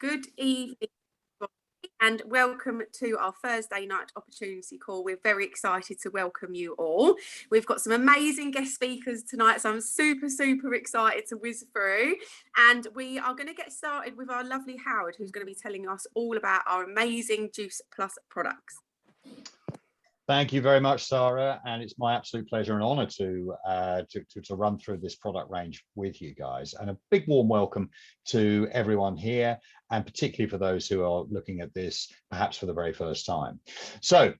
Good evening and welcome to our Thursday night opportunity call. We're very excited to welcome you all. We've got some amazing guest speakers tonight, so I'm super excited to whiz through. And we are going to get started with our lovely Howard, who's going to be telling us all about our amazing Juice Plus products. Thank you very much, Sara, and it's my absolute pleasure and honour to run through this product range with you guys. And a big warm welcome to everyone here, and particularly for those who are looking at this perhaps for the very first time. So,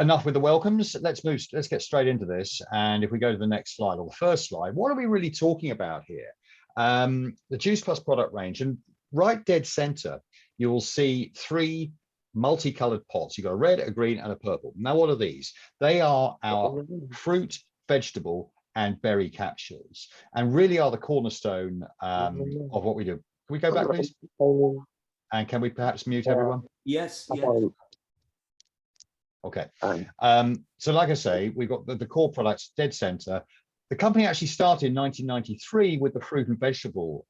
enough with the welcomes. Let's get straight into this. And if we go to the next slide, or the first slide, what are we really talking about here? The Juice Plus product range, and right dead centre, you will see three multicolored pots. You've got a red, a green, and a purple. Now, what are these? They are our fruit, vegetable, and berry capsules, and really are the cornerstone of what we do. Can we go back, please? And can we perhaps mute everyone? Yes. Okay. So like I say, we've got the core products dead center. The company actually started in 1993 with the fruit and vegetable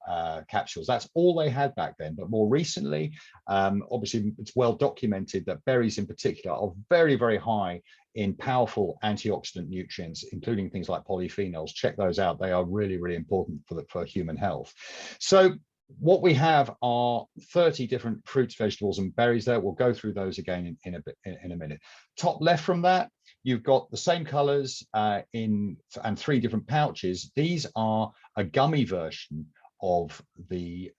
capsules. That's all they had back then. But more recently, obviously, it's well documented that berries in particular are very high in powerful antioxidant nutrients, including things like polyphenols. Check those out. They are really important for human health. So what we have are 30 different fruits, vegetables, and berries there. We'll go through those again in a minute. Top left from that, you've got the same colors and three different pouches. These are a gummy version of the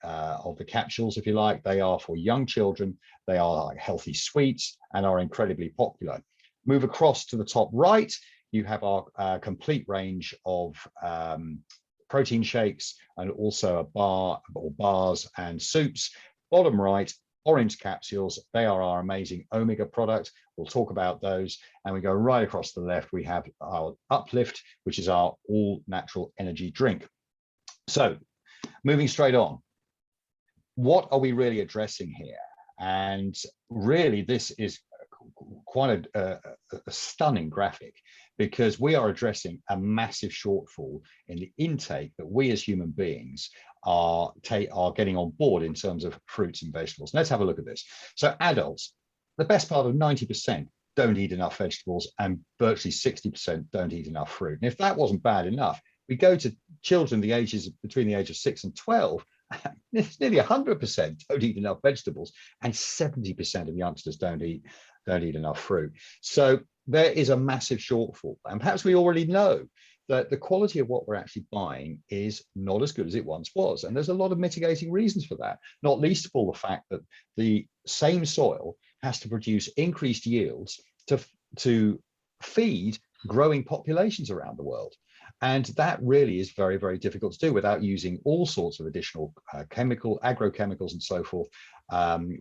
capsules, if you like. They are for young children. They are like healthy sweets and are incredibly popular. Move across to the top right, you have our complete range of protein shakes, and also a bar or bars and soups. Bottom right, orange capsules. They are our amazing omega product. We'll talk about those. And we go right across to the left, we have our Uplift, which is our all natural energy drink. So moving straight on, what are we really addressing here? And really, this is quite a stunning graphic, because we are addressing a massive shortfall in the intake that we as human beings are getting on board in terms of fruits and vegetables. Let's have a look at this. So adults, the best part of 90% don't eat enough vegetables, and virtually 60% don't eat enough fruit. And if that wasn't bad enough, we go to children between the age of 6 and 12, it's nearly 100% don't eat enough vegetables, and 70% of youngsters don't eat enough fruit. So there is a massive shortfall, and perhaps we already know that the quality of what we're actually buying is not as good as it once was, and there's a lot of mitigating reasons for that, not least of all the fact that the same soil has to produce increased yields to feed growing populations around the world. And that really is very difficult to do without using all sorts of additional agrochemicals and so forth,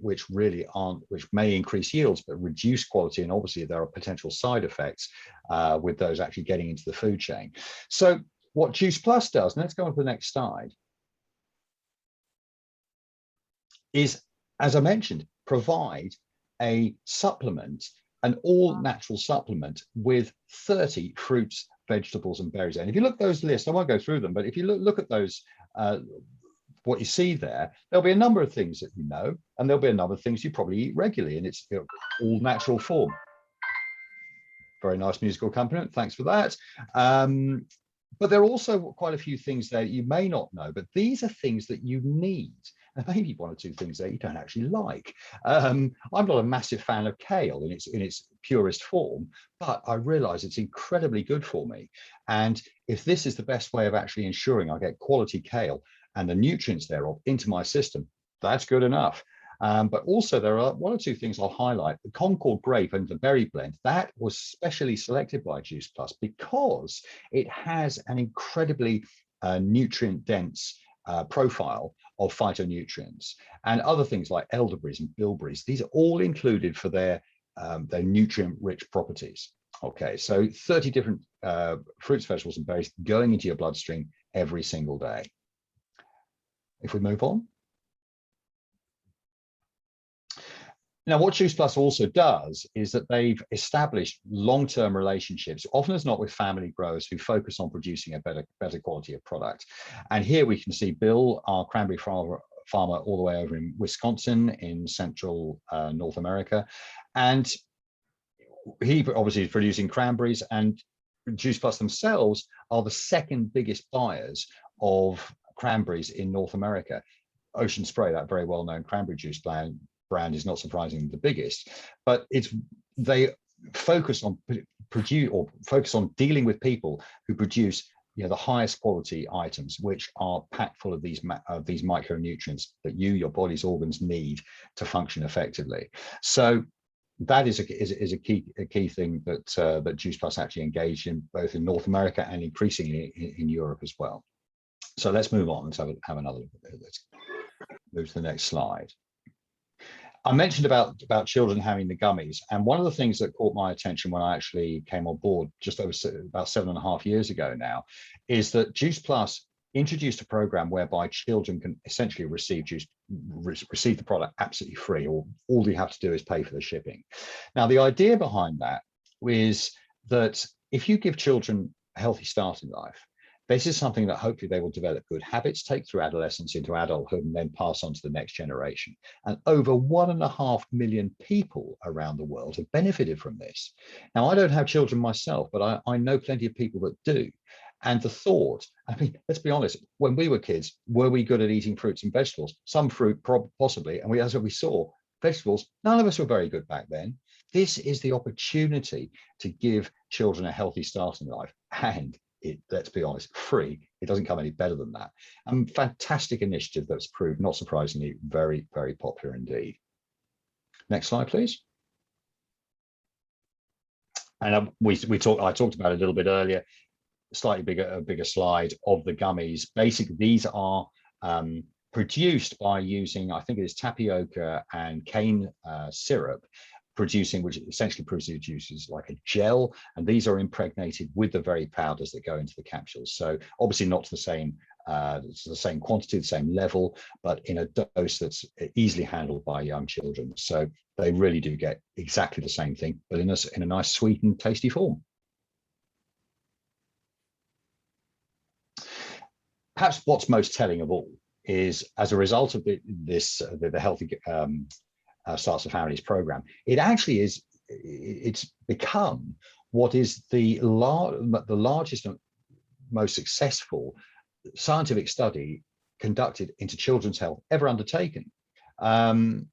which may increase yields but reduce quality. And obviously there are potential side effects with those actually getting into the food chain. So what Juice Plus does, and let's go on to the next slide, is, as I mentioned, provide a supplement, an all natural supplement with 30 fruits, vegetables, and berries. And if you look at those lists, I won't go through them, but if you look at those, what you see there, there'll be a number of things that you know, and there'll be a number of things you probably eat regularly, and it's all natural form. Very nice musical accompaniment, thanks for that. But there are also quite a few things that you may not know, but these are things that you need. And maybe one or two things that you don't actually like. I'm not a massive fan of kale in its purest form, but I realize it's incredibly good for me. And if this is the best way of actually ensuring I get quality kale and the nutrients thereof into my system, that's good enough. But also there are one or two things I'll highlight. The Concord grape and the berry blend, that was specially selected by Juice Plus because it has an incredibly nutrient dense profile of phytonutrients, and other things like elderberries and bilberries. These are all included for their nutrient rich properties. Okay, so 30 different fruits, vegetables, and berries going into your bloodstream every single day. If we move on. Now, what Juice Plus also does is that they've established long-term relationships, often as not with family growers who focus on producing a better quality of product. And here we can see Bill, our cranberry farmer all the way over in Wisconsin in central North America. And he obviously is producing cranberries, and Juice Plus themselves are the second biggest buyers of cranberries in North America. Ocean Spray, that very well-known cranberry juice brand, is not surprisingly the biggest, but they focus on dealing with people who produce the highest quality items, which are packed full of these micronutrients that your body's organs need to function effectively. So that is a key thing that Juice Plus actually engaged in, both in North America and increasingly in Europe as well. So let's move on. Let's have another look at it. Let's move to the next slide. I mentioned about children having the gummies, and one of the things that caught my attention when I actually came on board just over about 7.5 years ago now is that Juice Plus introduced a program whereby children can essentially receive the product absolutely free, or all they have to do is pay for the shipping. Now, the idea behind that is that if you give children a healthy start in life, this is something that hopefully they will develop good habits, take through adolescence into adulthood, and then pass on to the next generation. And over 1.5 million people around the world have benefited from this. Now, I don't have children myself, but I know plenty of people that do. And the thought, I mean, let's be honest, when we were kids, were we good at eating fruits and vegetables? Some fruit, possibly, and as we saw, vegetables, none of us were very good back then. This is the opportunity to give children a healthy start in life, and let's be honest, free. It doesn't come any better than that. Fantastic initiative that's proved, not surprisingly, very, very popular indeed. Next slide, please. And I talked about it a little bit earlier. Slightly bigger slide of the gummies. Basically, these are produced by using, I think it is tapioca and cane syrup, which essentially produces like a gel, and these are impregnated with the very powders that go into the capsules. So obviously not to the same quantity, the same level, but in a dose that's easily handled by young children. So they really do get exactly the same thing, but in a nice, sweet and tasty form. Perhaps what's most telling of all is, as a result of the Healthy Starts of Families program, it's become what is the largest and most successful scientific study conducted into children's health ever undertaken. And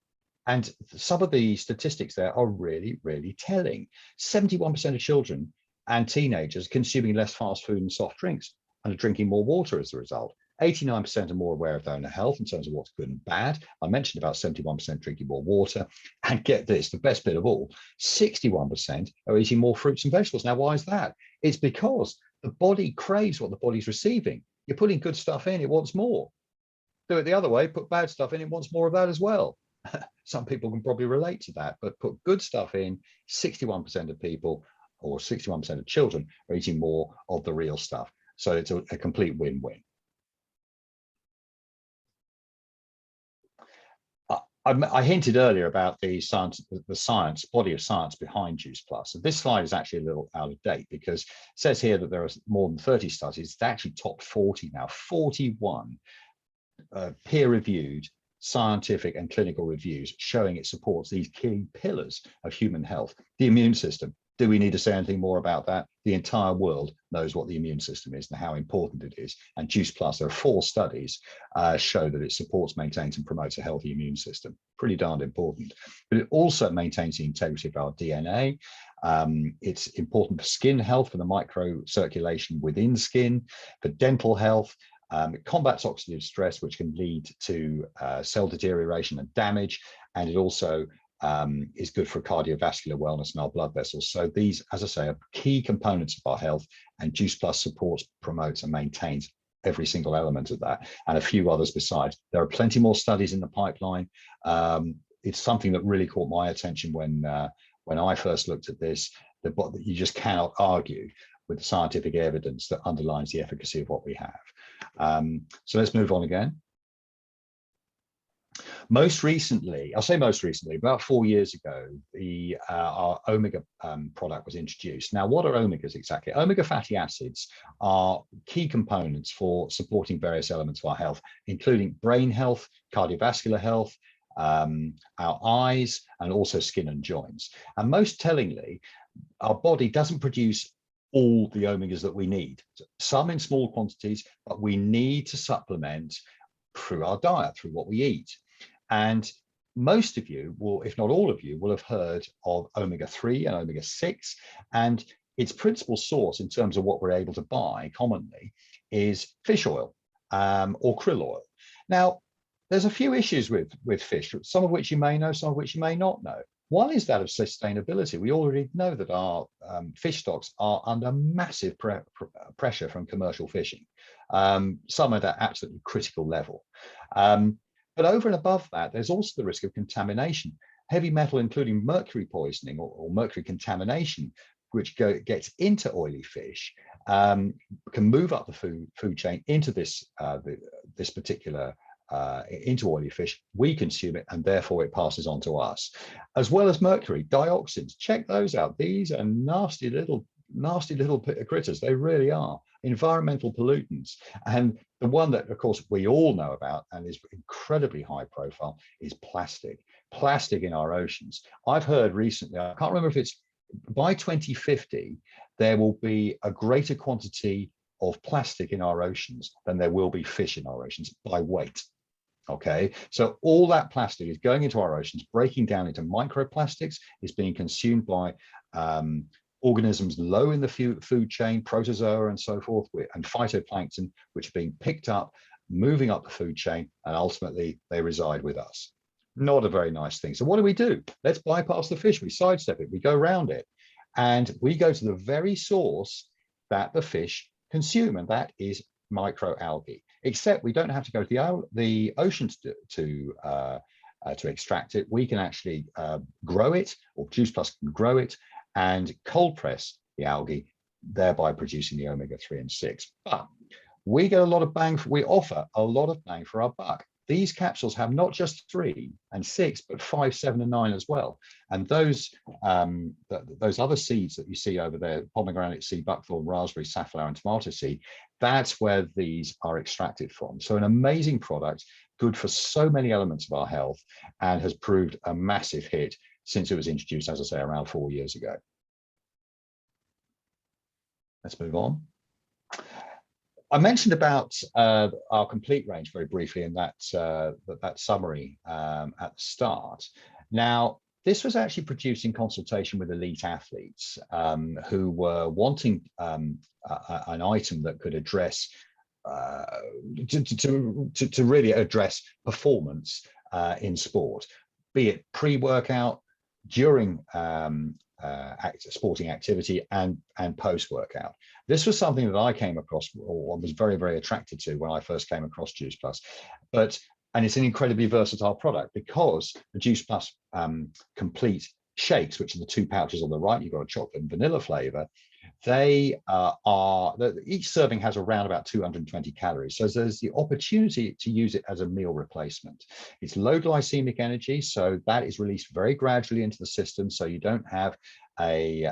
some of the statistics there are really, really telling. 71% of children and teenagers consuming less fast food and soft drinks and are drinking more water as a result. 89% are more aware of their own health in terms of what's good and bad. I mentioned about 71% drinking more water. And get this, the best bit of all, 61% are eating more fruits and vegetables. Now, why is that? It's because the body craves what the body's receiving. You're putting good stuff in, it wants more. Do it the other way, put bad stuff in, it wants more of that as well. Some people can probably relate to that, but put good stuff in, 61% of people, or 61% of children, are eating more of the real stuff. So it's a complete win-win. I hinted earlier about the body of science behind Juice Plus. And this slide is actually a little out of date because it says here that there are more than 30 studies. It's actually top 40 now, 41 peer-reviewed scientific and clinical reviews showing it supports these key pillars of human health. The immune system. Do we need to say anything more about that? The entire world knows what the immune system is and how important it is. And Juice Plus, there are 4 studies show that it supports, maintains, and promotes a healthy immune system. Pretty darned important. But it also maintains the integrity of our DNA. It's important for skin health, for the microcirculation within skin, for dental health. It combats oxidative stress, which can lead to cell deterioration and damage. And it also is good for cardiovascular wellness in our blood vessels. So these, as I say, are key components of our health, and Juice Plus supports, promotes, and maintains every single element of that, and a few others besides. There are plenty more studies in the pipeline. It's something that really caught my attention when I first looked at this, that you just cannot argue with the scientific evidence that underlines the efficacy of what we have. So let's move on again. Most recently, I'll say most recently, about 4 years ago, our omega product was introduced. Now, what are omegas exactly? Omega fatty acids are key components for supporting various elements of our health, including brain health, cardiovascular health, our eyes, and also skin and joints. And most tellingly, our body doesn't produce all the omegas that we need. Some in small quantities, but we need to supplement through our diet, through what we eat. And most of you will, if not all of you, will have heard of omega-3 and omega-6. And its principal source in terms of what we're able to buy commonly is fish oil or krill oil. Now, there's a few issues with fish, some of which you may know, some of which you may not know. One is that of sustainability. We already know that our fish stocks are under massive pressure from commercial fishing, some at an absolutely critical level. But over and above that, there's also the risk of contamination. Heavy metal, including mercury poisoning or mercury contamination, which gets into oily fish, can move up the food chain into this particular into oily fish. We consume it, and therefore it passes on to us. As well as mercury, dioxins. Check those out. These are nasty little critters. They really are environmental pollutants. And the one that, of course, we all know about and is incredibly high profile is plastic in our oceans. I've heard recently, I can't remember if it's by 2050, there will be a greater quantity of plastic in our oceans than there will be fish in our oceans by weight. Okay, so all that plastic is going into our oceans, breaking down into microplastics, is being consumed by organisms low in the food chain, protozoa and so forth, and phytoplankton, which are being picked up, moving up the food chain, and ultimately they reside with us. Not a very nice thing. So what do? Let's bypass the fish. We sidestep it. We go around it. And we go to the very source that the fish consume, and that is microalgae. Except we don't have to go to the oceans to extract it. We can actually grow it, or Juice Plus can grow it and cold press the algae, thereby producing the omega-3 and 6. But we get a lot of we offer a lot of bang for our buck. These capsules have not just 3 and 6, but 5, 7, and 9 as well. And those other seeds that you see over there, pomegranate seed, buckthorn, raspberry, safflower, and tomato seed, that's where these are extracted from. So an amazing product, good for so many elements of our health, and has proved a massive hit since it was introduced, as I say, around 4 years ago. Let's move on. I mentioned about our complete range very briefly in that summary at the start. Now, this was actually produced in consultation with elite athletes who were wanting an item that could address to really address performance in sport, be it pre-workout, during sporting activity, and post-workout. This was something that I came across, or was very, very attracted to when I first came across Juice Plus. And it's an incredibly versatile product, because the Juice Plus complete shakes, which are the 2 pouches on the right, you've got a chocolate and vanilla flavor. They each serving has around about 220 calories. So there's the opportunity to use it as a meal replacement. It's low glycemic energy, so that is released very gradually into the system. So you don't have a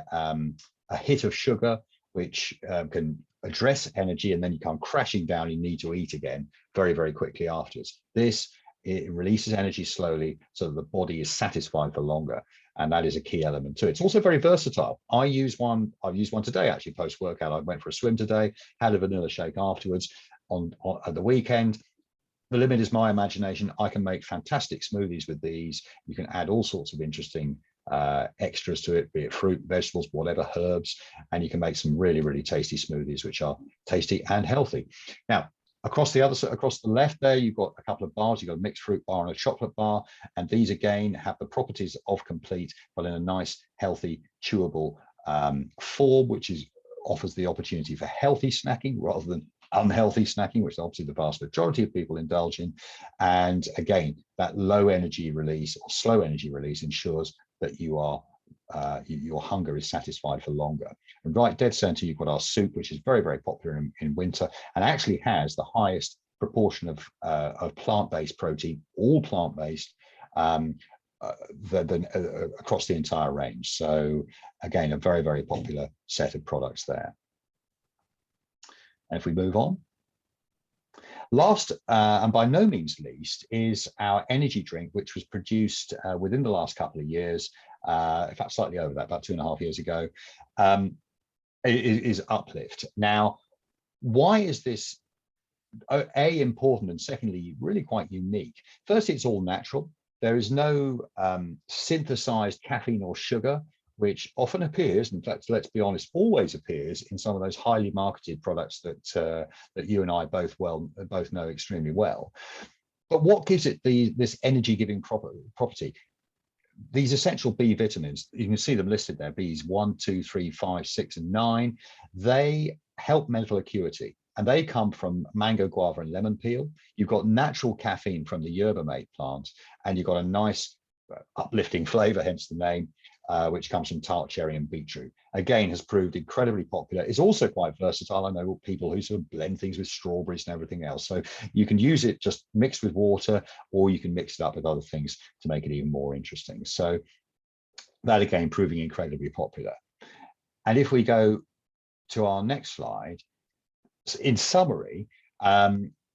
hit of sugar, which can address energy, and then you come crashing down. You need to eat again very, very quickly afterwards. It releases energy slowly so that the body is satisfied for longer. And that is a key element too. It's also very versatile. I've used one today, actually, post-workout. I went for a swim today, had a vanilla shake afterwards at the weekend. The limit is my imagination. I can make fantastic smoothies with these. You can add all sorts of interesting extras to it, be it fruit, vegetables, whatever, herbs, and you can make some really, really tasty smoothies, which are tasty and healthy. Now, across the left there, you've got a couple of bars. You've got a mixed fruit bar and a chocolate bar, and these again have the properties of complete, but in a nice, healthy, chewable form, which offers the opportunity for healthy snacking rather than unhealthy snacking, which obviously the vast majority of people indulge in. And again, that low energy release or slow energy release ensures that your hunger is satisfied for longer. And right dead center, you've got our soup, which is very, very popular in winter, and actually has the highest proportion of plant-based protein, all plant-based, across the entire range. So again, a very, very popular set of products there. And if we move on. Last, and by no means least, is our energy drink, which was produced within the last couple of years, in fact, slightly over that, about 2.5 years ago, is Uplift. Now, why is this important, and secondly, really quite unique? Firstly, it's all natural. There is no synthesized caffeine or sugar, which often appears, in fact, let's be honest, always appears in some of those highly marketed products that you and I both know extremely well. But what gives it this energy-giving property? These essential B vitamins, you can see them listed there, Bs 1, 2, 3, 5, 6, and 9. They help mental acuity, and they come from mango, guava, and lemon peel. You've got natural caffeine from the yerba mate plant, and you've got a nice uplifting flavor, hence the name, which comes from tart cherry and beetroot. Again, has proved incredibly popular. It's also quite versatile. I know people who sort of blend things with strawberries and everything else. So you can use it just mixed with water, or you can mix it up with other things to make it even more interesting. So that, again, proving incredibly popular. And if we go to our next slide, in summary,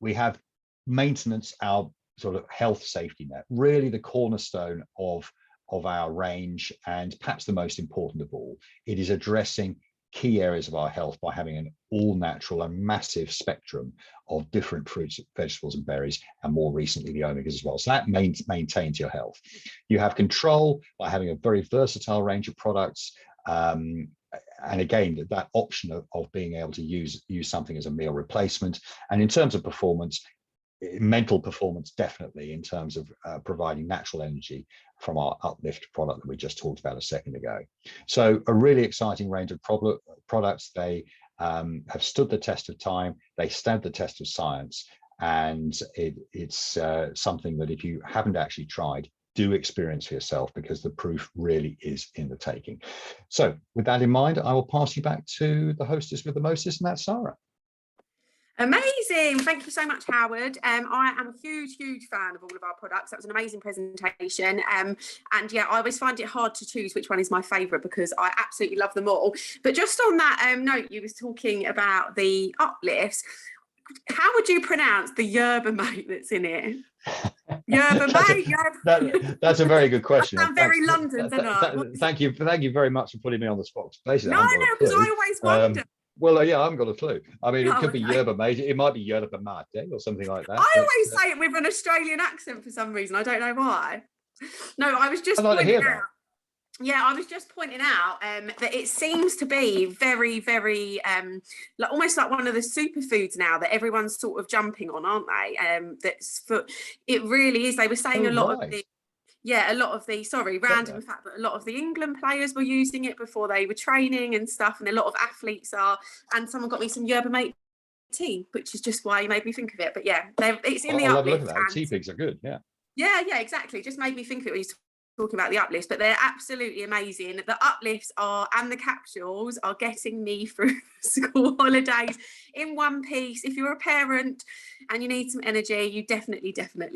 we have maintenance, our sort of health safety net, really the cornerstone of our range, and perhaps the most important of all. It is addressing key areas of our health by having an all-natural and massive spectrum of different fruits, vegetables, and berries, and more recently the omegas as well. So that maintains your health. You have control by having a very versatile range of products, and again, that option of being able to use something as a meal replacement. And in terms of performance, mental performance, definitely, in terms of providing natural energy from our Uplift product that we just talked about a second ago. So a really exciting range of products. They have stood the test of time, they stand the test of science, and it's something that if you haven't actually tried, do experience for yourself, because the proof really is in the taking. So with that in mind, I will pass you back to the hostess with the mostest, and that's Sara. Amazing. Thank you so much, Howard. I am a huge fan of all of our products. That was an amazing presentation. And yeah, I always find it hard to choose which one is my favourite, because I absolutely love them all. But just on that note, you was talking about the Uplifts. How would you pronounce the yerba mate that's in it? Yerba mate? That's a very good question. I'm very London, don't I? Thank you very much for putting me on the spot. Basically, no, because I always wonder. Well, yeah, I haven't got a clue. I mean, it could be yerba mate. It might be yerba mate or something like that. I always say it with an Australian accent for some reason. I don't know why. No, I was just pointing out. Yeah, I was just pointing out that it seems to be very, very like almost like one of the superfoods now that everyone's sort of jumping on, aren't they? It really is. They were saying a lot of the. Yeah, a lot of the, random fact, but a lot of the England players were using it before they were training and stuff, and a lot of athletes are, and someone got me some yerba mate tea, which is just why you made me think of it. But yeah, it's in the Uplift. Look at that. Tea pigs are good, yeah. Yeah, exactly. Just made me think of it when you talking about the Uplifts, but they're absolutely amazing. The Uplifts and the capsules are getting me through school holidays in one piece. If you're a parent and you need some energy, you definitely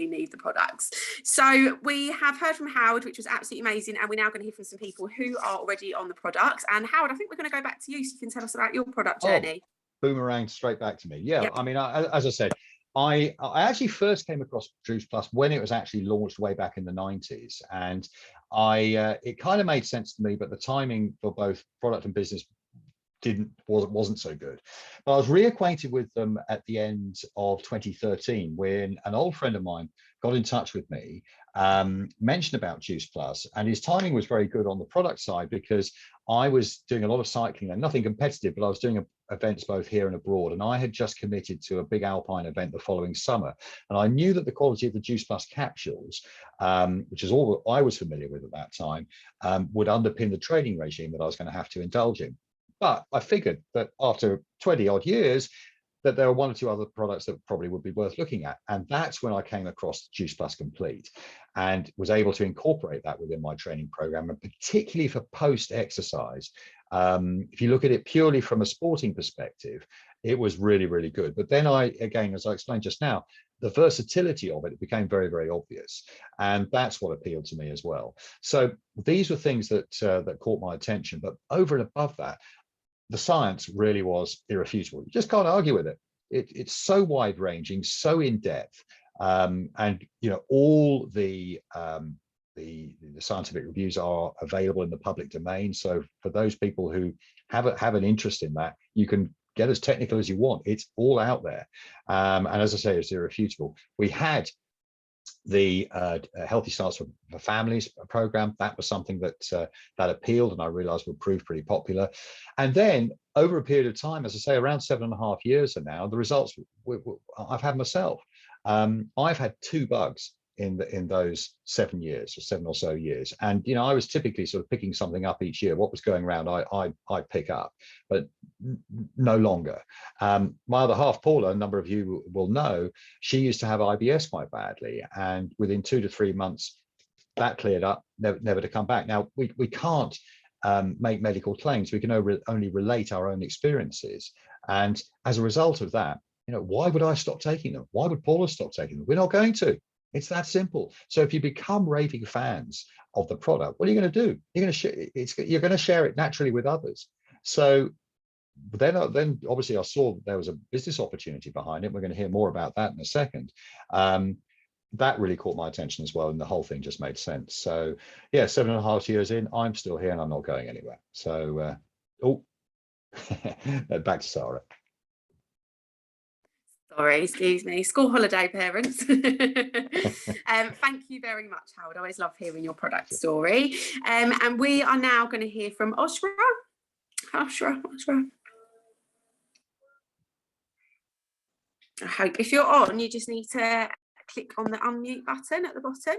need the products. So we have heard from Howard, which was absolutely amazing, and we're now going to hear from some people who are already on the products. And Howard, I think we're going to go back to you so you can tell us about your product journey. Boomerang straight back to me. Yeah, yep. I mean, as I said, I actually first came across Juice Plus when it was actually launched way back in the 90s, and it kind of made sense to me, but the timing for both product and business wasn't so good. But I was reacquainted with them at the end of 2013 when an old friend of mine got in touch with me, mentioned about Juice Plus, and his timing was very good on the product side, because I was doing a lot of cycling and nothing competitive, but I was doing events both here and abroad, and I had just committed to a big alpine event the following summer, and I knew that the quality of the Juice Plus capsules, which is all I was familiar with at that time, would underpin the training regime that I was going to have to indulge in. But I figured that after 20 odd years, that there are one or two other products that probably would be worth looking at. And that's when I came across Juice Plus Complete and was able to incorporate that within my training program, and particularly for post-exercise. If you look at it purely from a sporting perspective, it was really, really good. But then again, as I explained just now, the versatility of it became very, very obvious. And that's what appealed to me as well. So these were things that that caught my attention. But over and above that, the science really was irrefutable. You just can't argue with it. It's so wide ranging, so in depth. And all the scientific reviews are available in the public domain. So for those people who have an interest in that, you can get as technical as you want. It's all out there. And as I say, it's irrefutable. We had the Healthy Starts for Families program. That was something that appealed, and I realized would prove pretty popular. And then over a period of time, as I say, around 7.5 years now, the results I've had myself. I've had 2 bugs in those 7 years, or 7 or so years. And I was typically sort of picking something up each year. What was going around, I'd pick up, but no longer. My other half, Paula, a number of you will know, she used to have IBS quite badly, and within 2 to 3 months that cleared up, never to come back. Now we can't make medical claims. We can only relate our own experiences, and as a result of that, why would I stop taking them? Why would Paula stop taking them? We're not going to. It's that simple. So if you become raving fans of the product, what are you going to do? You're going to share it naturally with others. So then obviously I saw there was a business opportunity behind it. We're going to hear more about that in a second. That really caught my attention as well, and the whole thing just made sense. So yeah, 7.5 years in, I'm still here and I'm not going anywhere. So back to Sara. Sorry, excuse me. School holiday parents. Thank you very much, Howard. I always love hearing your product story. And we are now going to hear from Oshra. I hope if you're on, you just need to click on the unmute button at the bottom.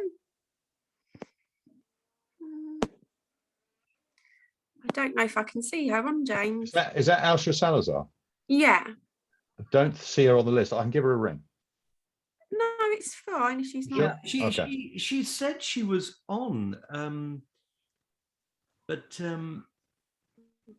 I don't know if I can see her on, James. Is that Oshra Salazar? Yeah. I don't see her on the list. I can give her a ring. No, it's fine. She's not. Yeah, Okay. she said she was on, but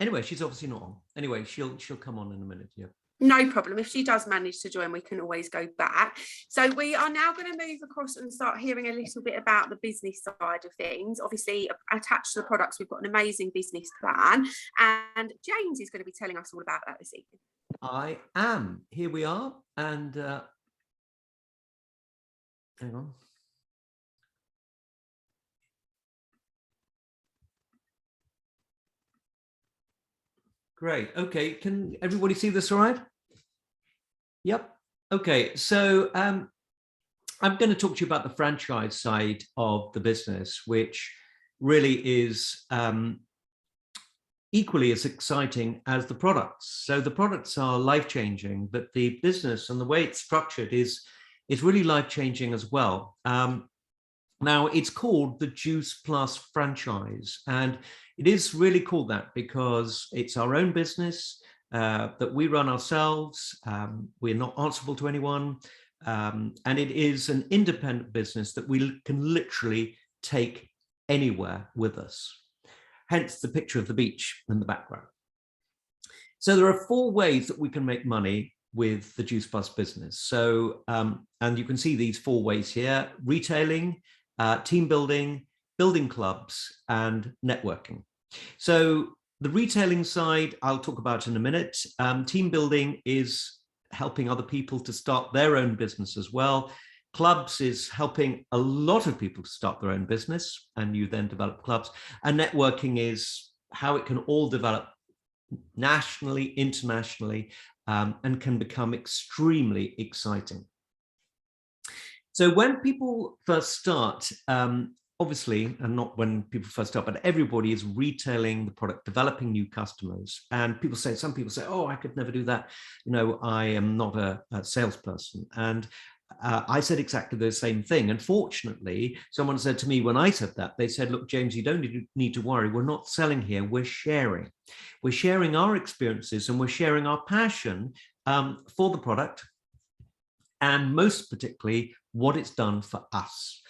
anyway, she's obviously not on. Anyway, she'll come on in a minute. Yeah. No problem. If she does manage to join, we can always go back. So we are now going to move across and start hearing a little bit about the business side of things. Obviously, attached to the products, we've got an amazing business plan, and James is going to be telling us all about that this evening. I am. Here we are, and hang on. Great. Okay. Can everybody see this all right? Yep. Okay. So I'm going to talk to you about the franchise side of the business, which really is equally as exciting as the products. So the products are life-changing, but the business and the way it's structured is really life-changing as well. Now, it's called the Juice Plus franchise, and it is really called that because it's our own business that we run ourselves. We're not answerable to anyone, and it is an independent business that we can literally take anywhere with us. Hence the picture of the beach in the background. So there are 4 ways that we can make money with the Juice Plus business. So, and you can see these 4 ways here: retailing, team building, building clubs, and networking. So the retailing side, I'll talk about in a minute. Team building is helping other people to start their own business as well. Clubs is helping a lot of people to start their own business, and you then develop clubs. And networking is how it can all develop nationally, internationally, and can become extremely exciting. So when people first start, obviously, and not when people first start, but everybody is retailing the product, developing new customers. And people say, some people say, oh, I could never do that. I am not a salesperson. And I said exactly the same thing. And fortunately, someone said to me when I said that, they said, look, James, you don't need to worry. We're not selling here. We're sharing. We're sharing our experiences, and we're sharing our passion for the product, and most particularly what it's done for us.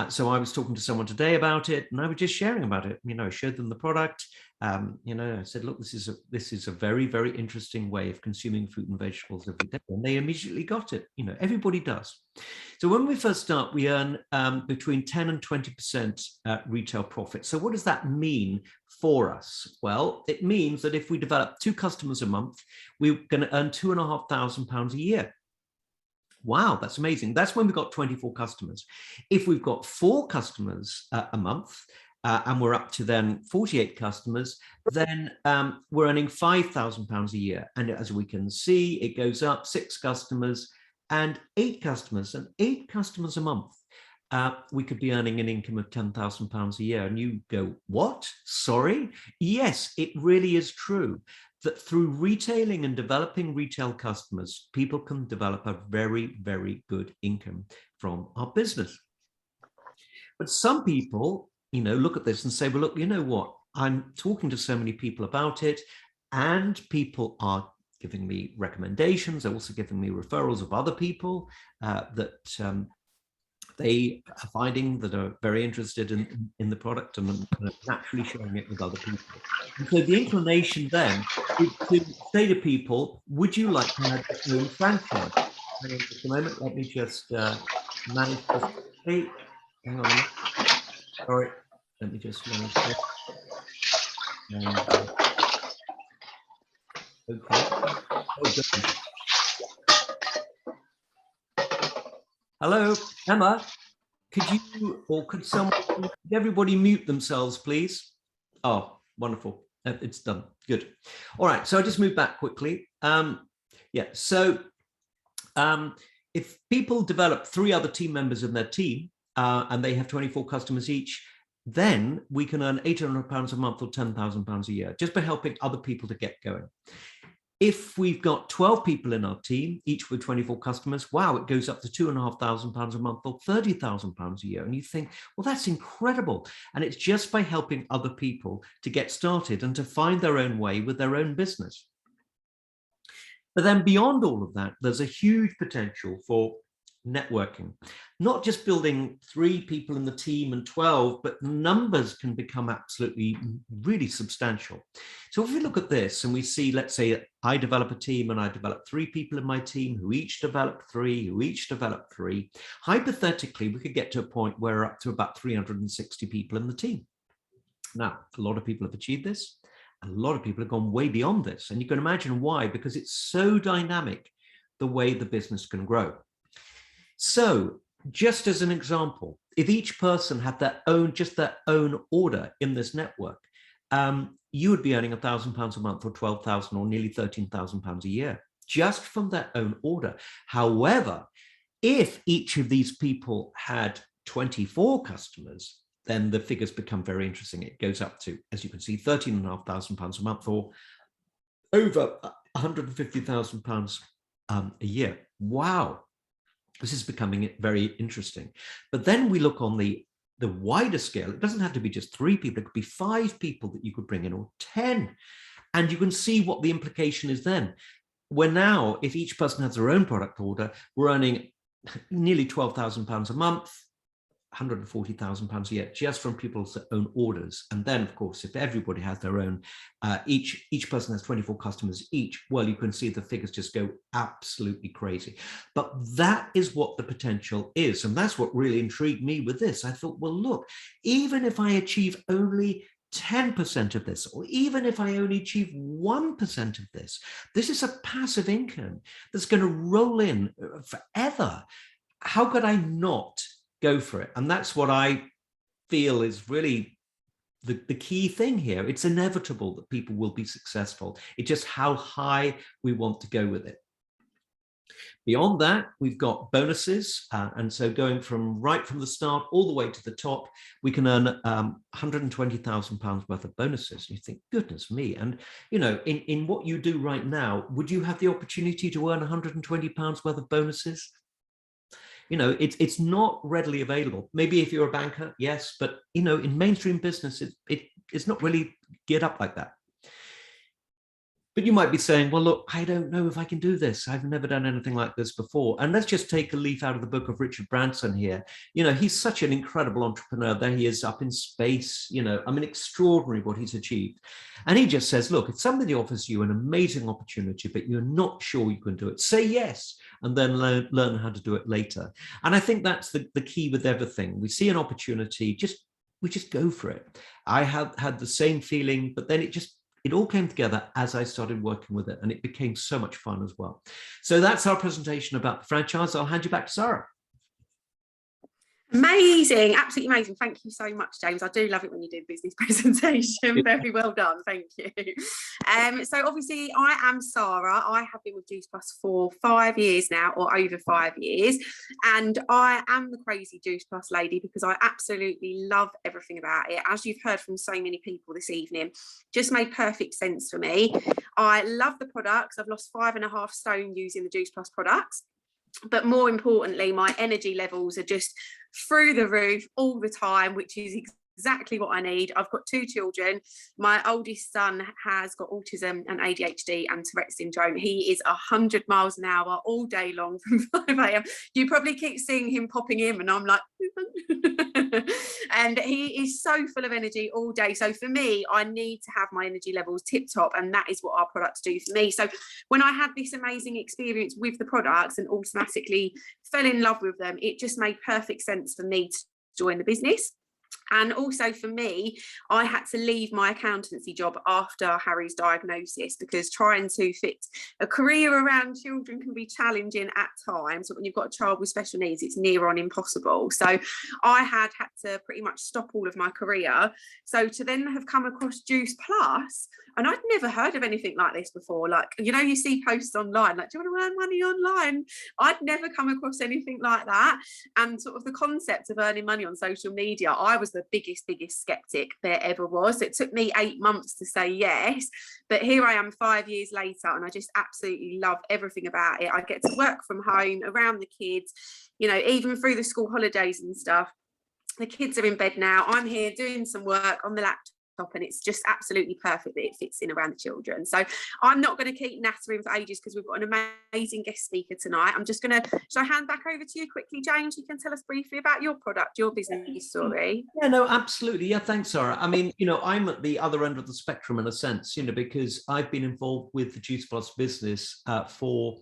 So I was talking to someone today about it, and I was just sharing about it. You know, I showed them the product. You know, I said, look, this is a very, very interesting way of consuming fruit and vegetables every day. And they immediately got it. You know, everybody does. So when we first start, we earn between 10 and 20% retail profit. So what does that mean for us? Well, it means that if we develop 2 customers a month, we're going to earn £2,500 a year. Wow, that's amazing. That's when we've got 24 customers. If we've got 4 customers a month, and we're up to then 48 customers, then we're earning £5,000 a year. And as we can see, it goes up 6 customers and 8 customers, and 8 customers a month. We could be earning an income of £10,000 a year. And you go, what? Sorry? Yes, it really is true that through retailing and developing retail customers, people can develop a very, very good income from our business. But some people, you know, look at this and say, well, look, you know what? I'm talking to so many people about it, and people are giving me recommendations. They're also giving me referrals of other people that they are finding that are very interested in the product, and naturally sharing it with other people. And so the inclination then is to say to people, would you like to have your own franchise? Hang on just a moment, let me just manage this. Hey, hang on a minute. Sorry, let me just manage this. Okay. Oh, hello, Emma. Could you, or could someone, could everybody mute themselves, please? Oh, wonderful. It's done. Good. All right. So I just moved back quickly. Yeah. So if people develop 3 other team members in their team and they have 24 customers each, then we can earn £800 a month or £10,000 a year just by helping other people to get going. If we've got 12 people in our team, each with 24 customers, wow, it goes up to £2,500 a month or £30,000 a year. And you think, well, that's incredible. And it's just by helping other people to get started and to find their own way with their own business. But then beyond all of that, there's a huge potential for networking, not just building 3 people in the team and 12, but numbers can become absolutely really substantial. So if we look at this and we see, let's say I develop a team and I develop 3 people in my team who each develop 3, who each develop 3, hypothetically, we could get to a point where we're up to about 360 people in the team. Now, a lot of people have achieved this. A lot of people have gone way beyond this. And you can imagine why, because it's so dynamic, the way the business can grow. So just as an example, if each person had their own, just their own order in this network, you would be earning £1,000 a month or 12,000 or nearly £13,000 a year just from their own order. However, if each of these people had 24 customers, then the figures become very interesting. It goes up to, as you can see, £13,500 a month or over £150,000 a year. Wow. This is becoming very interesting. But then we look on the wider scale. It doesn't have to be just 3 people. It could be 5 people that you could bring in, or 10. And you can see what the implication is then. Where now, if each person has their own product order, we're earning nearly £12,000 a month, £140,000 a year just from people's own orders. And then, of course, if everybody has their own, each person has 24 customers each, well, you can see the figures just go absolutely crazy. But that is what the potential is. And that's what really intrigued me with this. I thought, well, look, even if I achieve only 10% of this, or even if I only achieve 1% of this, this is a passive income that's going to roll in forever. How could I not go for it? And that's what I feel is really the key thing here. It's inevitable that people will be successful. It's just how high we want to go with it. Beyond that, we've got bonuses. And so going from right from the start all the way to the top, we can earn £120,000 worth of bonuses. And you think, goodness me. And, you know, in what you do right now, would you have the opportunity to earn £120 worth of bonuses? You know, it's not readily available. Maybe if you're a banker, yes, but, you know, in mainstream business, it's not really geared up like that. But you might be saying, well, look, I don't know if I can do this. I've never done anything like this before. And let's just take a leaf out of the book of Richard Branson here. You know, he's such an incredible entrepreneur. There he is up in space. You know, I mean, extraordinary what he's achieved. And he just says, look, if somebody offers you an amazing opportunity, but you're not sure you can do it, say yes, and then learn how to do it later. And I think that's the key with everything. We see an opportunity, we just go for it. I have had the same feeling, but then it all came together as I started working with it, and it became so much fun as well. So that's our presentation about the franchise. I'll hand you back to Sarah. Amazing, absolutely amazing. Thank you so much, James. I do love it when you do business presentation. Very well done, thank you. So obviously I am Sarah. I have been with Juice Plus for 5 years now, or over 5 years, and I am the crazy Juice Plus lady because I absolutely love everything about it. As you've heard from so many people this evening, just made perfect sense for me. I love the products. I've lost 5.5 stone using the Juice Plus products. But more importantly, my energy levels are just through the roof all the time, which is exactly what I need. I've got 2 children. My oldest son has got autism and ADHD and Tourette syndrome. He is 100 miles an hour all day long from 5 a.m. You probably keep seeing him popping in and I'm like, and he is so full of energy all day. So for me, I need to have my energy levels tip top, and that is what our products do for me. So when I had this amazing experience with the products and automatically fell in love with them, it just made perfect sense for me to join the business. And also for me, I had to leave my accountancy job after Harry's diagnosis because trying to fit a career around children can be challenging at times. But when you've got a child with special needs, it's near on impossible. So I had to pretty much stop all of my career. So to then have come across Juice Plus, and I'd never heard of anything like this before. Like, you know, you see posts online, like, do you want to earn money online? I'd never come across anything like that. And sort of the concept of earning money on social media, I was the biggest skeptic there ever was. It took me 8 months to say yes, but here I am 5 years later, and I just absolutely love everything about it. I get to work from home around the kids, you know, even through the school holidays and stuff. The kids are in bed now. I'm here doing some work on the laptop, and it's just absolutely perfect that it fits in around the children. So I'm not going to keep nattering for ages because we've got an amazing guest speaker tonight. I'm just going to, shall I hand back over to you quickly, James? You can tell us briefly about your product, your business story. Yeah, no, absolutely. Yeah, thanks, Sarah. I mean, you know, I'm at the other end of the spectrum in a sense, you know, because I've been involved with the Juice Plus business for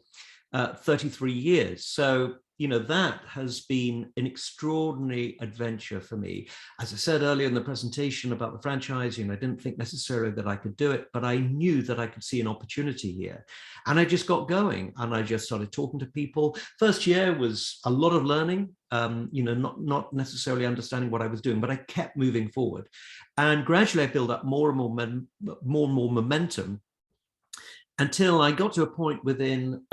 33 years. So, you know, that has been an extraordinary adventure for me. As I said earlier in the presentation about the franchising, I didn't think necessarily that I could do it, but I knew that I could see an opportunity here. And I just got going and I just started talking to people. First year was a lot of learning, you know, not necessarily understanding what I was doing, but I kept moving forward. And gradually I built up more and more momentum until I got to a point within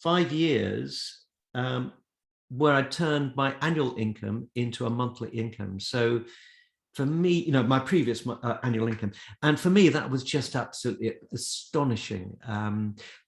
5 years where I turned my annual income into a monthly income. So for me, you know, my previous annual income, and for me, that was just absolutely astonishing.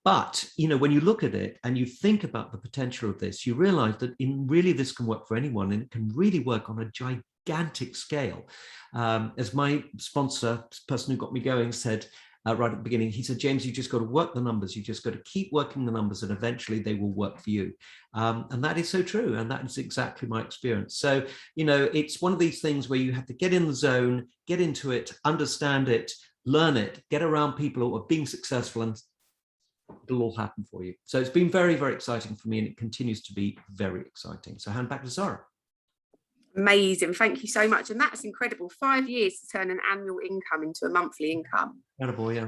But, you know, when you look at it and you think about the potential of this, you realize that really this can work for anyone, and it can really work on a gigantic scale. As my sponsor, person who got me going, said, right at the beginning, he said, James, you just got to work the numbers. You just got to keep working the numbers and eventually they will work for you. And that is so true. And that is exactly my experience. So, you know, it's one of these things where you have to get in the zone, get into it, understand it, learn it, get around people who are being successful, and it'll all happen for you. So it's been very, very exciting for me, and it continues to be very exciting. So hand back to Sarah. Amazing, thank you so much. And that's incredible. 5 years to turn an annual income into a monthly income. Incredible, yeah.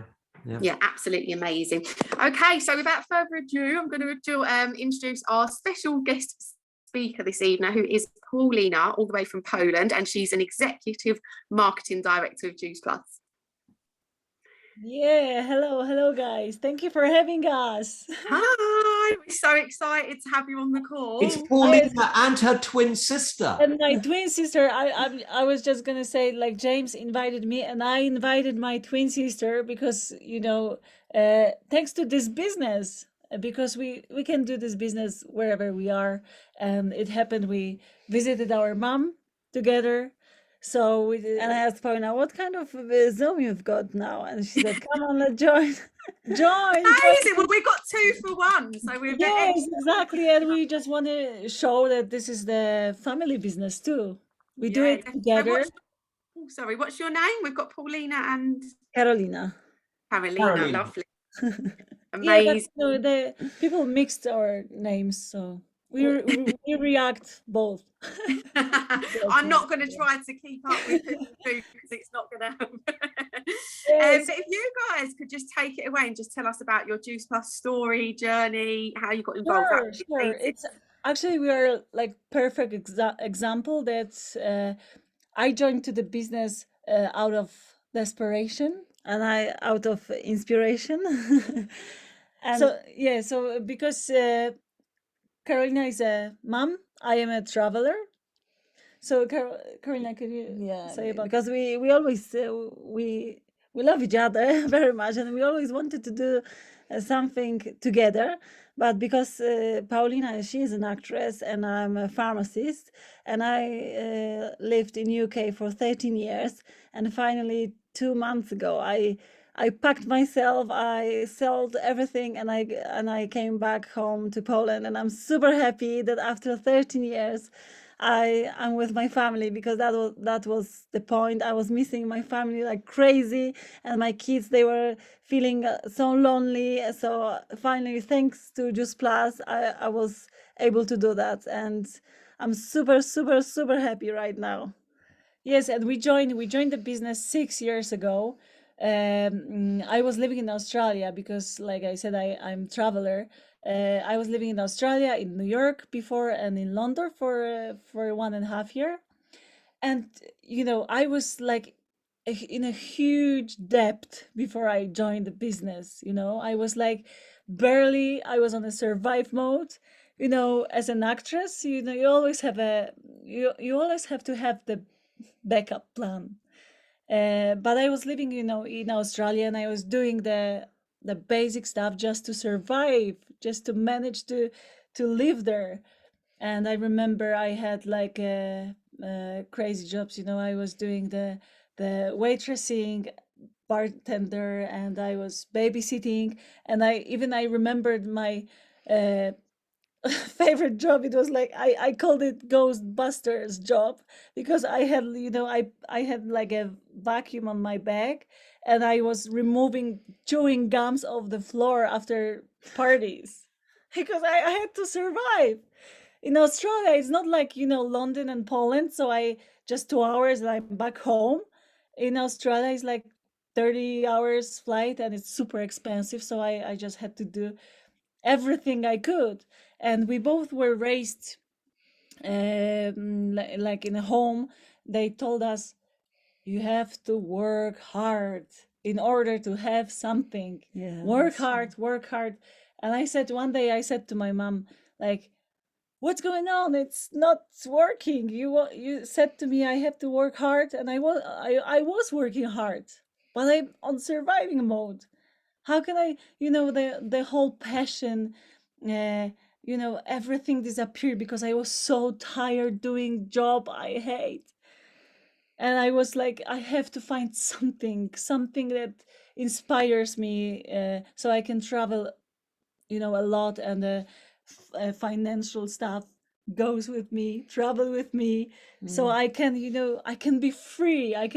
Yeah, absolutely amazing. Okay, so without further ado, I'm going to introduce our special guest speaker this evening, who is Paulina, all the way from Poland, and she's an executive marketing director of Juice Plus. Yeah, hello guys. Thank you for having us. Hi, we're so excited to have you on the call. It's Paulina and her twin sister. And my twin sister, I was just gonna say, like, James invited me and I invited my twin sister because, you know, thanks to this business, because we can do this business wherever we are. And it happened, we visited our mom together. So and I asked Paulina, what kind of Zoom you've got now? And she said, come on, let's join. join. Amazing. Well, we've got 2 for 1. So we're Yes, exactly. And we just want to show that this is the family business too. We do it together. What's your name? We've got Paulina and Carolina. Carolina. Lovely. Amazing. Yeah, but the people mixed our names, so we react both. I'm not going to try to keep up with who because it's not going to happen. But if you guys could just take it away and just tell us about your Juice Plus story, journey, how you got involved. Sure. It's actually, we are like perfect example that I joined to the business out of desperation and I out of inspiration. And so because Carolina is a mom, I am a traveler. So Carolina, could you say about, because we always we love each other very much and we always wanted to do something together, but because Paulina, she is an actress and I'm a pharmacist, and I lived in UK for 13 years, and finally 2 months ago I packed myself, I sold everything, and I came back home to Poland, and I'm super happy that after 13 years I'm with my family, because that was the point. I was missing my family like crazy, and my kids, they were feeling so lonely. So finally, thanks to Juice Plus, I was able to do that, and I'm super happy right now. Yes, and we joined the business 6 years ago. I was living in Australia because, like I said, I'm a traveler. I was living in Australia, in New York before, and in London for 1.5 years. And I was like in a huge debt before I joined the business. I was like I was on a survive mode. As an actress, you always have you always have to have the backup plan. But I was living, in Australia, and I was doing the basic stuff just to survive, just to manage to live there. And I remember I had like crazy jobs. I was doing the waitressing, bartender, and I was babysitting. And I remembered my favorite job. It was like I called it Ghostbusters job, because I had I had like a vacuum on my bag, and I was removing chewing gums off the floor after parties because I had to survive. In Australia, it's not like London and Poland, so I just 2 hours and I'm back home. In Australia, it's like 30 hours flight, and it's super expensive, so I just had to do everything I could. And we both were raised like in a home. They told us, you have to work hard in order to have something. Work hard. And one day I said to my mom, like, what's going on? It's not working. You said to me I have to work hard, and I was working hard, but I'm on surviving mode. How can I, the whole passion, everything disappeared because I was so tired doing job I hate. And I was like, I have to find something that inspires me, so I can travel, a lot, and the financial stuff goes with me, travel with me, so I can, I can be free. I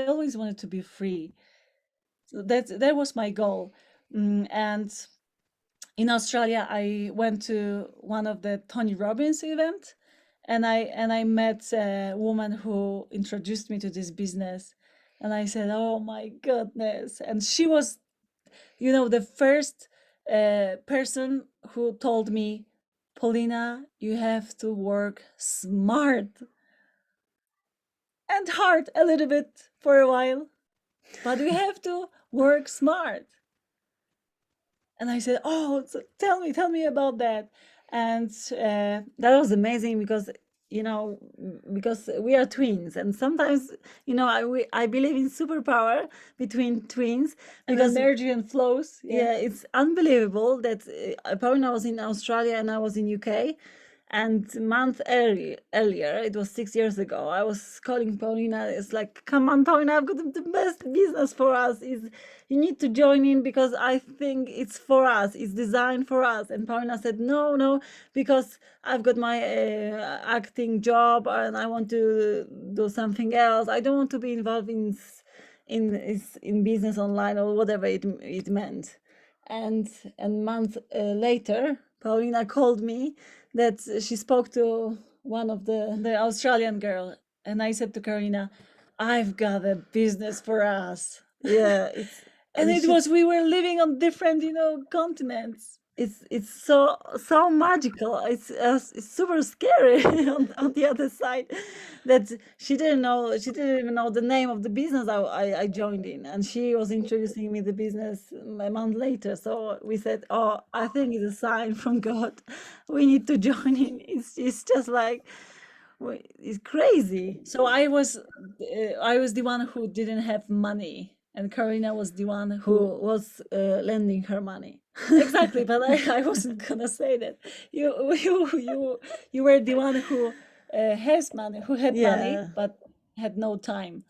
always wanted to be free. So that was my goal. And in Australia, I went to one of the Tony Robbins event, and I met a woman who introduced me to this business, and I said, "Oh my goodness!" And she was, the first person who told me, "Paulina, you have to work smart and hard a little bit for a while, but we have to work smart." And I said, "Oh, so tell me about that." And that was amazing because, because we are twins, and sometimes, I believe in superpower between twins, because energy and flows. Yeah, it's unbelievable that Paulina was in Australia and I was in UK, And a month earlier, it was 6 years ago, I was calling Paulina. It's like, come on, Paulina, I've got the best business for us. You need to join in because I think it's for us. It's designed for us. And Paulina said, no, because I've got my acting job and I want to do something else. I don't want to be involved in business online or whatever it meant. And a month later, Paulina called me that she spoke to one of the Australian girl, and I said to Carolina, "I've got a business for us." Yeah, and it was, we were living on different, continents. It's so magical. It's super scary on the other side, that she didn't even know the name of the business I joined in, and she was introducing me the business a month later. So we said, "Oh, I think it's a sign from God. We need to join in." It's just like, it's crazy. So I was the one who didn't have money, and Karina was the one who was lending her money. Exactly, but I wasn't gonna say that. You were the one who has money, who had money, but had no time.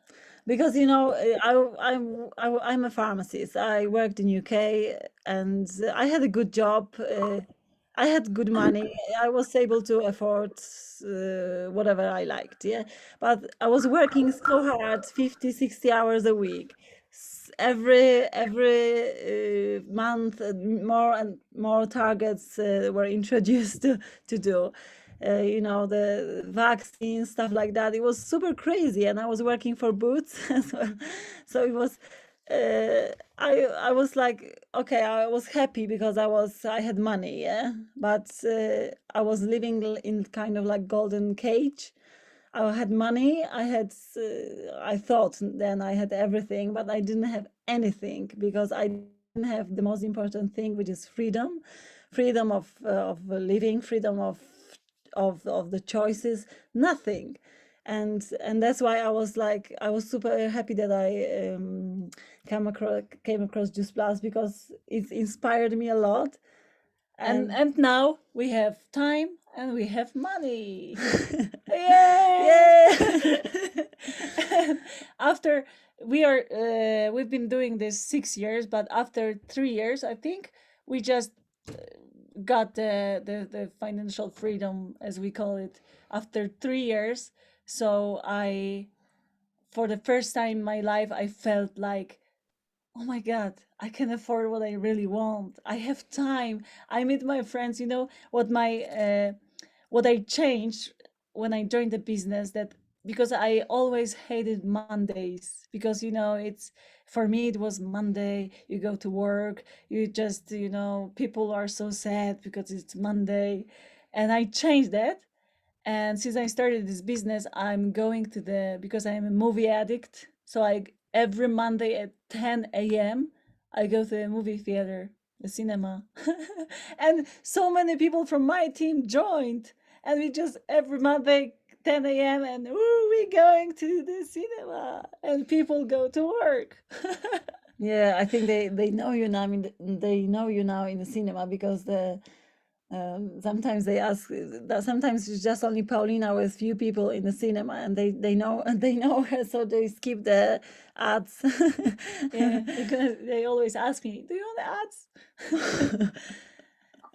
Because I'm a pharmacist. I worked in UK, and I had a good job. I had good money. I was able to afford whatever I liked, yeah. But I was working so hard, 50, 60 hours a week. Every month, more and more targets were introduced to do. The vaccine, stuff like that. It was super crazy, and I was working for Boots as well. So it was, I was like, okay, I was happy because I had money, yeah, but I was living in kind of like golden cage. I had money, I thought then I had everything, but I didn't have anything, because I didn't have the most important thing, which is freedom of living, freedom of the choices, nothing. And that's why I was super happy that I came across Juice Plus, because it inspired me a lot. And now we have time and we have money. Yeah. After we've been doing this 6 years, but after 3 years, I think we just got the financial freedom, as we call it, after 3 years. So for the first time in my life, I felt like, oh my God, I can afford what I really want. I have time. I meet my friends. What I changed when I joined the business, that because I always hated Mondays, because it's, for me it was Monday, you go to work, you just, people are so sad because it's Monday. And I changed that. And since I started this business, I'm going because I am a movie addict. So every Monday at 10 a.m., I go to a movie theater, the cinema. And so many people from my team joined. And we just every Monday, 10 a.m., and we're going to the cinema. And people go to work. Yeah, I think they know you now. I mean, they know you now in the cinema, because sometimes they ask that. Sometimes it's just only Paulina with few people in the cinema, and they know her, so they skip the ads. Yeah, because they always ask me, "Do you want the ads?"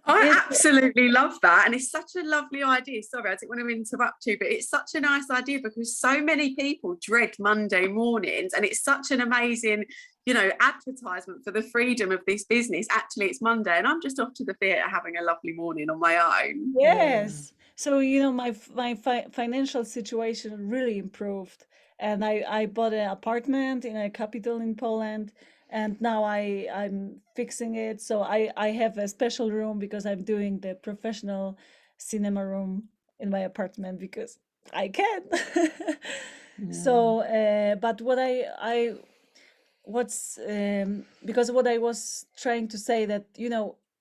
I absolutely love that, and it's such a lovely idea. Sorry, I didn't want to interrupt you, but it's such a nice idea, because so many people dread Monday mornings, and it's such an amazing, advertisement for the freedom of this business. Actually, it's Monday, and I'm just off to the theatre having a lovely morning on my own. Yes. So, my financial situation really improved, and I bought an apartment in a capital in Poland, and now I'm fixing it. So I have a special room, because I'm doing the professional cinema room in my apartment, because I can. So, but because what I was trying to say, that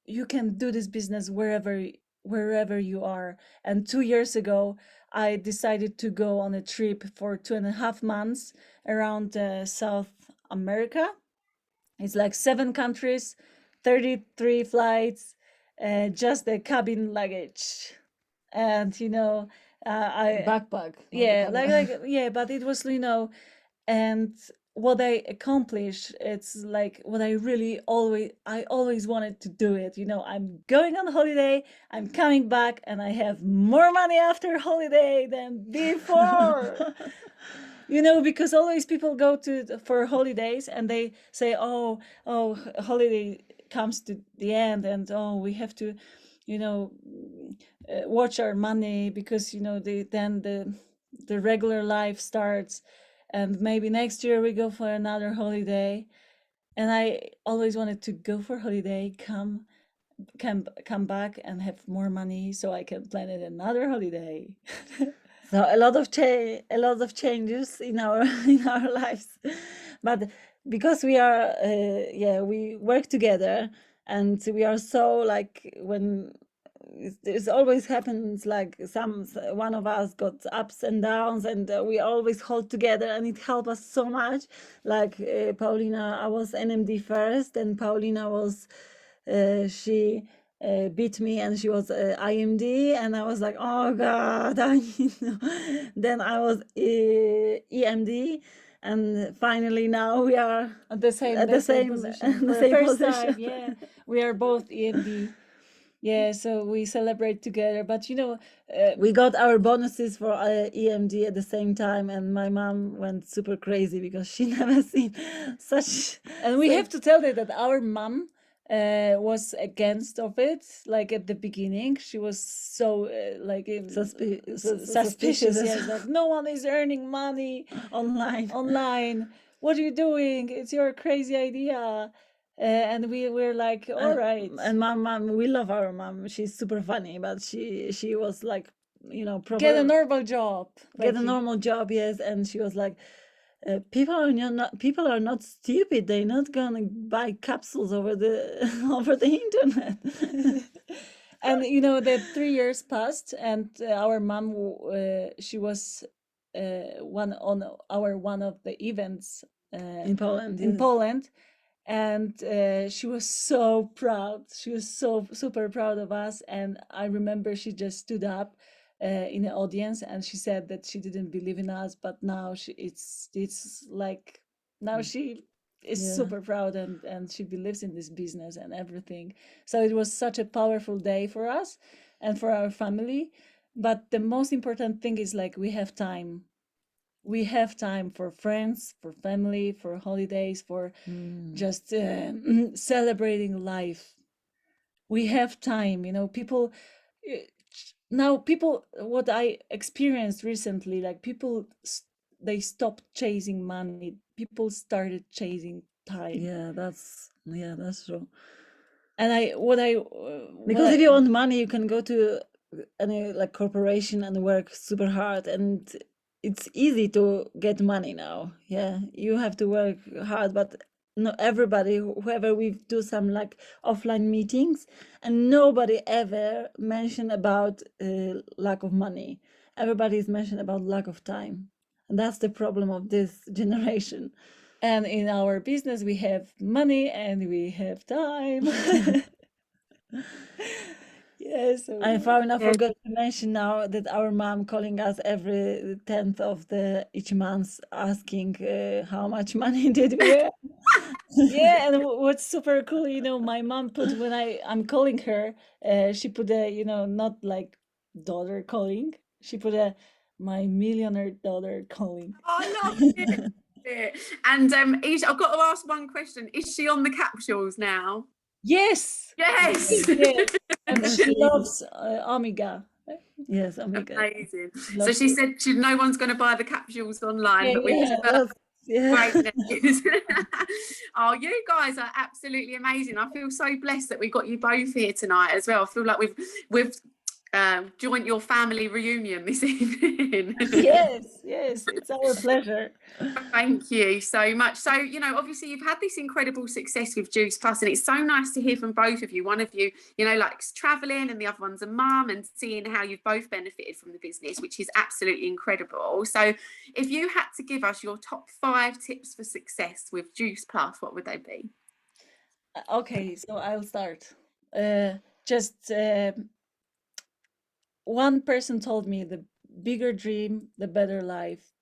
you can do this business wherever you are. And 2 years ago, I decided to go on a trip for 2.5 months around South America. It's like 7 countries, 33 flights, just the cabin luggage. and I Backpack. yeah, yeah, but it was, and what I accomplished, it's like what I always wanted to do it. I'm going on holiday, I'm coming back, and I have more money after holiday than before. Because always people go for holidays and they say, holiday comes to the end, and we have to, watch our money, because then the regular life starts, and maybe next year we go for another holiday. And I always wanted to go for holiday, come back and have more money so I can plan it another holiday. So a lot of changes in our in our lives, but because we are we work together, and we are so, like, when it always happens, like one of us got ups and downs, and we always hold together, and it helped us so much. Like, Paulina, I was NMD first, and Paulina was she beat me, and she was IMD, and I was like, oh God, then I was EMD, and finally now we are At the same position. the For same first position. time, yeah, we are both EMD. Yeah, so we celebrate together. But we got our bonuses for EMD at the same time, and my mom went super crazy because she never seen such. And we have to tell you that our mom was against of it. Like, at the beginning, she was so suspicious. Yes, like, no one is earning money online. What are you doing? It's your crazy idea. And we were like, all right. And my mom, we love our mom. She's super funny, but she was like, Get a normal job. Get a normal job, yes. And she was like, people are not stupid. They're not gonna buy capsules over the over the internet. And the 3 years passed, and our mom, she was one of the events in Poland. in Poland, and she was so proud. She was so super proud of us. And I remember she just stood up in the audience, and she said that she didn't believe in us, but now it's like, now she is super proud, and she believes in this business and everything. So it was such a powerful day for us and for our family. But the most important thing is, like, we have time for friends, for family, for holidays, for just celebrating life. We have time. People now, what I experienced recently, like, people they stopped chasing money. People started chasing time. Yeah, that's true. And because if you want money, you can go to any, like, corporation and work super hard, and it's easy to get money now. Yeah, you have to work hard, but not everybody. Whoever, we do some, like, offline meetings, and nobody ever mentioned about lack of money. Everybody is mentioned about lack of time, and that's the problem of this generation. And in our business, we have money and we have time. Yes. I forgot to mention now that our mom calling us every 10th of each month, asking how much money did we earn. Yeah, and what's super cool, my mom put, when I'm calling her, she put a, not like daughter calling, she put a my millionaire daughter calling. I love it. And I've got to ask one question. Is she on the capsules now? Yes. Yes. Yes. And she loves Omega. Yes, Omega. Amazing. So she said no one's going to buy the capsules online, but we've great news. Oh, you guys are absolutely amazing. I feel so blessed that we got you both here tonight as well. I feel like we've joined your family reunion this evening. Yes, it's our pleasure. Thank you so much. So, obviously you've had this incredible success with Juice Plus, and it's so nice to hear from both of you. One of you, likes traveling, and the other one's a mum, and seeing how you've both benefited from the business, which is absolutely incredible. So if you had to give us your top 5 tips for success with Juice Plus, what would they be? Okay, so I'll start. Just one person told me the bigger dream, the better life.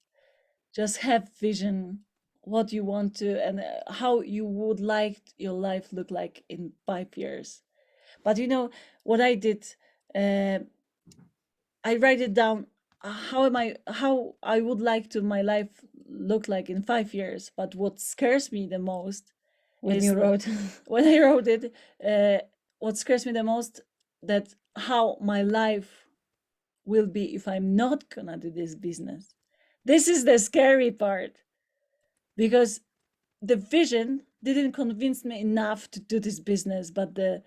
Just have vision, what you want to, and how you would like your life look like in 5 years. But you know what I did? Uh, I write it down. How I would like to my life look like in 5 years. But what scares me the most When is you wrote. when I wrote it. What scares me the most, that how my life will be if I'm not gonna do this business. This is the scary part, because the vision didn't convince me enough to do this business, but the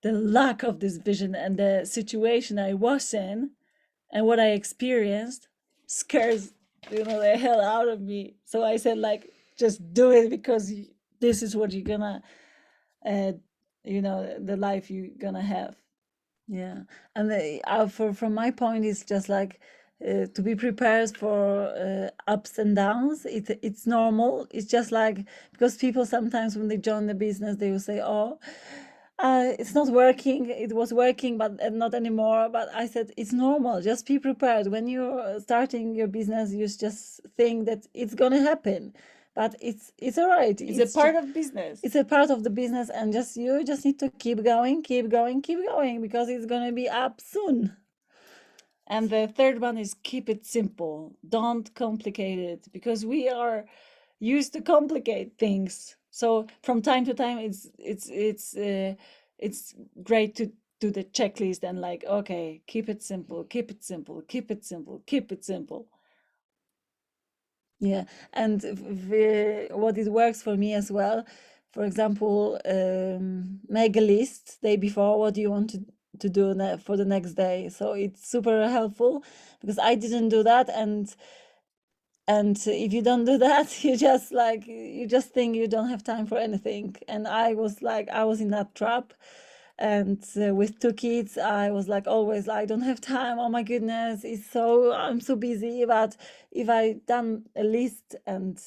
lack of this vision and the situation I was in and what I experienced scares the hell out of me. So I said, like, just do it, because this is what you're gonna the life you're gonna have. Yeah. And from my point, it's just like, to be prepared for ups and downs. It's normal. It's just like, because people sometimes when they join the business, they will say, oh, it's not working. It was working, but not anymore. But I said, it's normal. Just be prepared. When you're starting your business, you just think that it's gonna happen, but it's all right. It's a part of business. It's a part of the business, and you just need to keep going, keep going, keep going, because it's gonna be up soon. And the third one is keep it simple. Don't complicate it, because we are used to complicate things. So from time to time, it's great to do the checklist and, like, okay, keep it simple, keep it simple, keep it simple, keep it simple. Yeah, and what it works for me as well. For example, make a list day before. What do you want to do for the next day? So it's super helpful, because I didn't do that, and if you don't do that, you just think you don't have time for anything. And I was in that trap. And with 2 kids, I was like, always, I don't have time. Oh my goodness, I'm so busy. But if I done a list and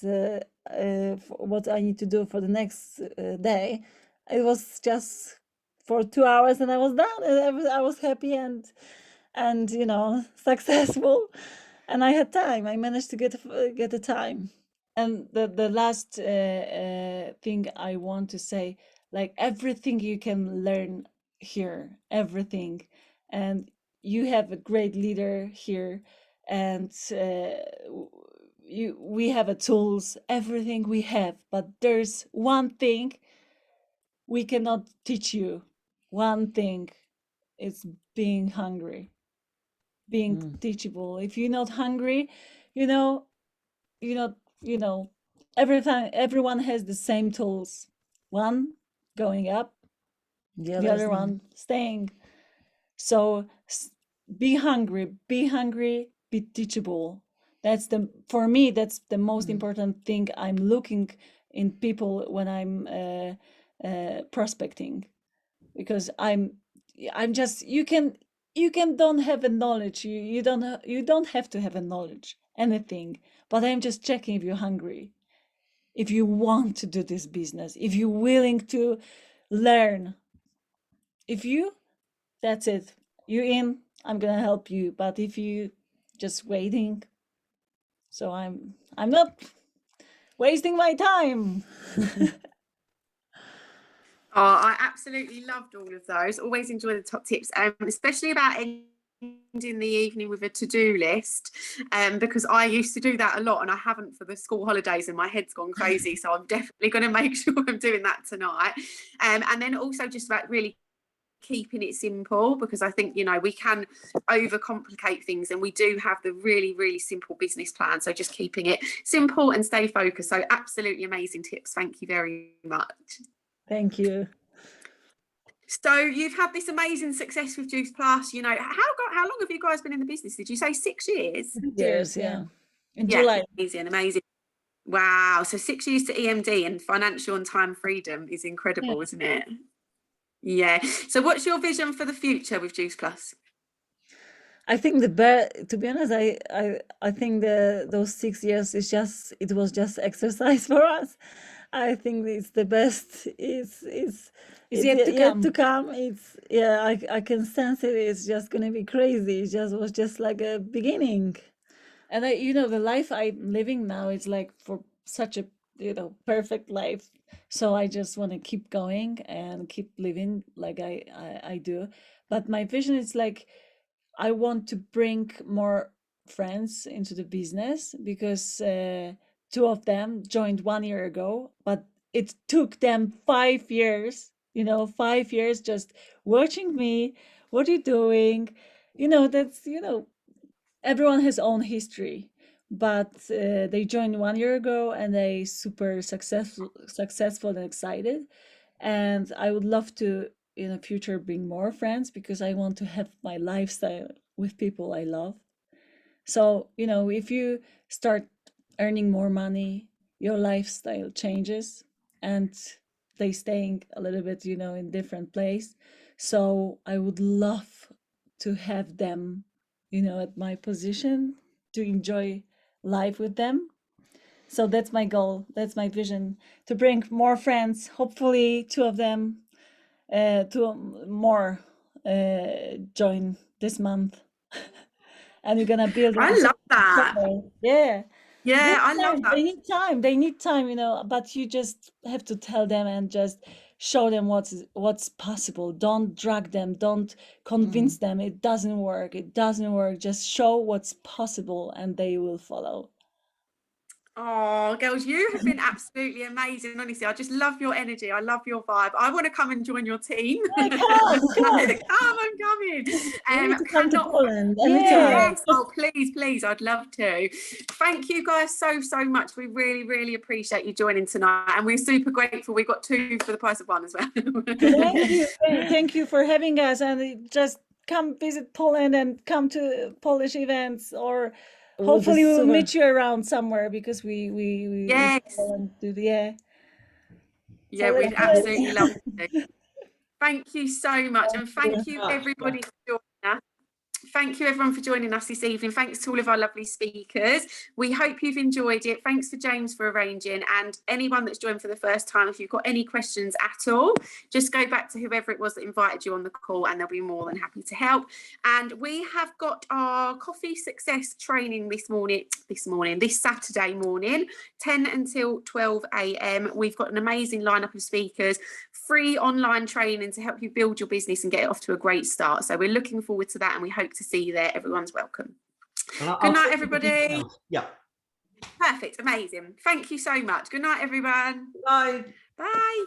what I need to do for the next day, it was just for 2 hours, and I was done, and I was happy and successful, and I had time. I managed to get the time. And the last thing I want to say, like, everything you can learn here, everything, and you have a great leader here, and we have a tools, everything we have, but there's one thing we cannot teach you. One thing, it's being hungry, being teachable. If you're not hungry, you know, you know, you know, everyone has the same tools. One going up, the other one staying. So be hungry, be teachable. For me, that's the most important thing I'm looking in people when I'm prospecting, because I'm just, you can don't have a knowledge, you don't have to have a knowledge, anything, but I'm just checking if you're hungry, if you want to do this business, if you're willing to learn. That's it, you're in, I'm gonna help you. But if you just waiting, so I'm not wasting my time. Oh, I absolutely loved all of those. Always enjoy the top tips, especially about ending the evening with a to-do list, because I used to do that a lot, and I haven't for the school holidays, and my head's gone crazy. So I'm definitely going to make sure I'm doing that tonight. And then also just about really keeping it simple, because I think we can overcomplicate things, and we do have the really, really simple business plan. So just keeping it simple and stay focused. So absolutely amazing tips. Thank you very much. Thank you. So you've had this amazing success with Juice Plus. How long have you guys been in the business? Did you say 6 years? Years, yeah. In Yeah, July. amazing. Wow. So 6 years to EMD, and financial and time freedom is incredible, isn't it? Yeah. So what's your vision for the future with Juice Plus? I think to be honest, I think those 6 years it was just exercise for us. I think it's the best. It's yet to yet to come. come. It's yeah. I can sense it. It's just gonna be crazy. It just was just like a beginning. And the life I'm living now is like for such a perfect life. So I just want to keep going and keep living like I do. But my vision is like I want to bring more friends into the business because two of them joined 1 year ago, but it took them 5 years, 5 years just watching me. What are you doing? That's, everyone has own history, but they joined 1 year ago and they super successful and excited. And I would love to in the future bring more friends because I want to have my lifestyle with people I love. So if you start earning more money, your lifestyle changes and they staying a little bit in different place. So I would love to have them at my position, to enjoy life with them. So that's my goal, that's my vision, to bring more friends, hopefully two of them, two more join this month. And we're gonna build I it love that. together. Yeah. Yeah, I love that. They need time. They need time, but you just have to tell them and just show them what's possible. Don't drag them. Don't convince them. It doesn't work. It doesn't work. Just show what's possible and they will follow. Oh, girls, you have been absolutely amazing. Honestly, I just love your energy. I love your vibe. I want to come and join your team. Hey, come. I'm coming. You need to come to Poland anytime. Yes. Oh, please. I'd love to. Thank you guys so much. We really appreciate you joining tonight. And we're super grateful. We've got 2 for the price of 1 as well. Thank you. Thank you for having us. And just come visit Poland and come to Polish events, or hopefully we'll meet you around somewhere because we Yes. do the Yeah, we'd absolutely love to. Thank you so much. And thank you everybody for joining us. Thank you everyone for joining us this evening. Thanks to all of our lovely speakers. We hope you've enjoyed it. Thanks to James for arranging, and anyone that's joined for the first time, if you've got any questions at all, just go back to whoever it was that invited you on the call and they'll be more than happy to help. And we have got our coffee success training this Saturday morning, 10 until 12 a.m. We've got an amazing lineup of speakers, free online training to help you build your business and get it off to a great start. So we're looking forward to that and we hope to see you there. Everyone's welcome. Good night, everybody. Yeah. Perfect. Amazing. Thank you so much. Good night, everyone. Bye. Bye.